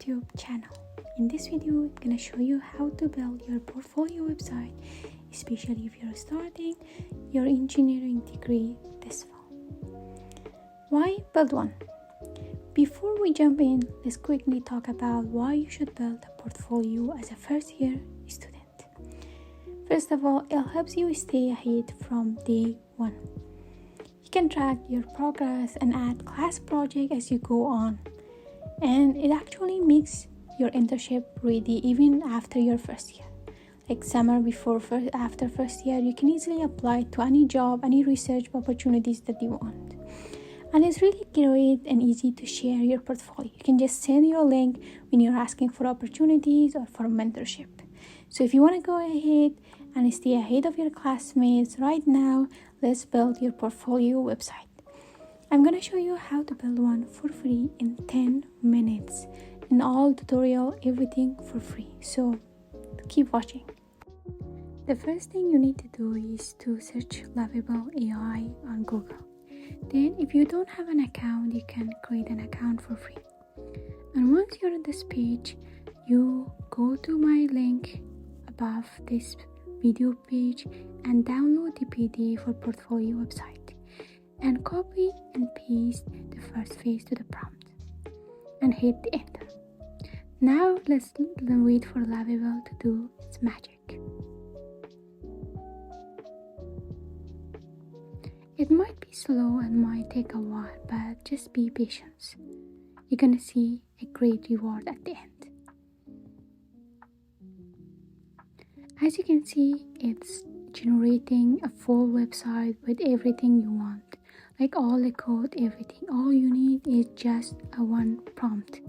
YouTube channel. In this video, I'm going to show you how to build your portfolio website, especially if you're starting your engineering degree this fall. Why build one? Before we jump in, let's quickly talk about why you should build a portfolio as a first-year student. First of all, it helps you stay ahead from day one. You can track your progress and add class projects as you go on. And it actually makes your internship ready even after your first year. Like summer after first year, you can easily apply to any job, any research opportunities that you want. And it's really great and easy to share your portfolio. You can just send your link when you're asking for opportunities or for mentorship. So if you want to go ahead and stay ahead of your classmates right now, let's build your portfolio website. I'm going to show you how to build one for free in 10 minutes. In all tutorial, everything for free. So keep watching. The first thing you need to do is to search Lovable AI on Google. Then if you don't have an account, you can create an account for free. And once you're on this page, you go to my link above this video page and download the PDF for portfolio website and copy and paste the first phrase to the prompt and hit enter. Now let's wait for Lovable to do its magic. It might be slow and might take a while, but just be patient. You're gonna see a great reward at the end. As you can see, it's generating a full website with everything you want. Like all the code, everything. All you need is just a one prompt.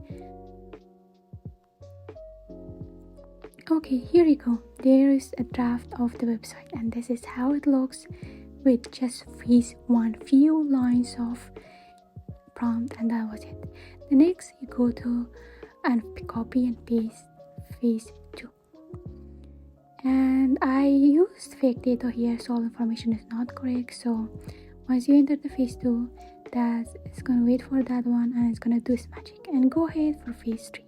Okay, here you go. There is a draft of the website, and this is how it looks with just few lines of prompt, and that was it. The next, you go to and copy and paste phase 2. And I used fake data here, so all information is not correct. So once you enter the phase 2, it's gonna wait for that one and it's gonna do its magic. And go ahead for phase 3.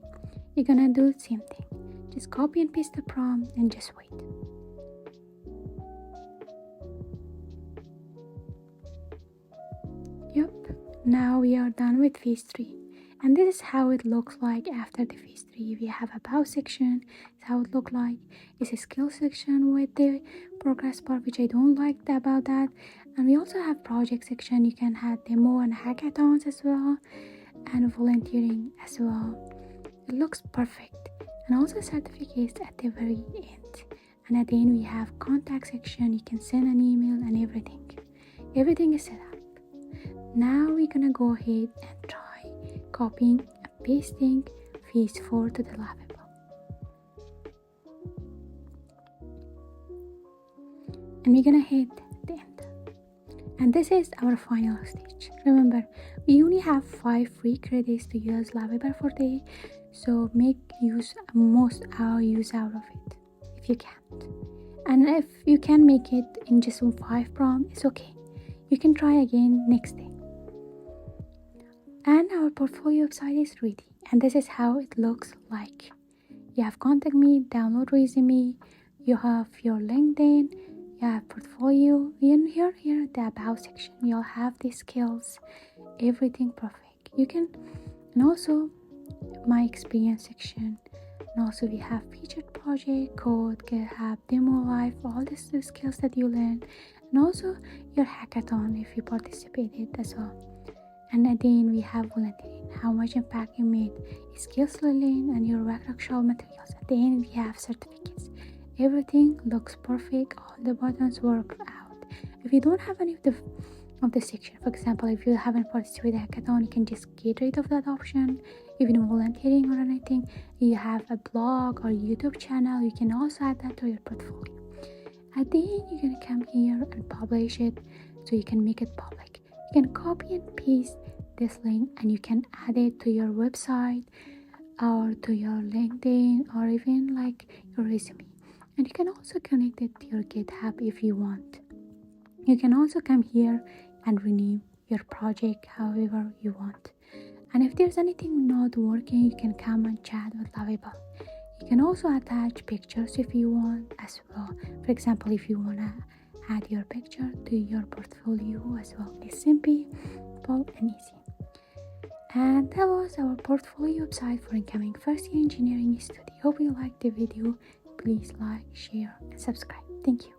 You're gonna do the same thing. Just copy and paste the prompt and just wait. Yep, now we are done with phase 3. And this is how it looks like after the phase 3. We have about section, it's how it looks like. It's a skill section with the progress part, which I don't like about that. And we also have project section. You can have demo and hackathons as well, and volunteering as well. It looks perfect. And also certificates at the very end. And at the end we have contact section. You can send an email and everything. Everything is set up. Now we're gonna go ahead and try copying and pasting phase 4 to the Lovable. And we're gonna hit the end. And this is our final stage. Remember, we only have 5 free credits to use Lovable for day, so make use out of it if you can't. And if you can make it in just 5 prompts, it's okay. You can try again next day. And our portfolio website is ready, and this is how it looks like. You have contact me, download resume, you have your LinkedIn, you have portfolio, and here the about section. You'll have the skills, everything perfect. You can, and also my experience section, and also we have featured project, code, GitHub, demo live, all the skills that you learned, and also your hackathon if you participated as well. And at the end we have volunteering, how much impact you made, skills learned, and your workshop materials. At the end we have certificates. Everything looks perfect. All the buttons work out. If you don't have any of the section, for example, if you haven't participated in hackathon, you can just get rid of that option. Even volunteering or anything, you have a blog or YouTube channel, you can also add that to your portfolio. At the end you're gonna come here and publish it, so you can make it public. You can copy and paste this link and you can add it to your website or to your LinkedIn or even like your resume. And you can also connect it to your GitHub if you want. You can also come here and rename your project however you want. And if there's anything not working, you can come and chat with Lovable. You can also attach pictures if you want as well. For example, if you want to add your picture to your portfolio as well. It's simple and easy. And that was our portfolio website for incoming first year engineering student. Hope you liked the video. Please like, share and subscribe. Thank you.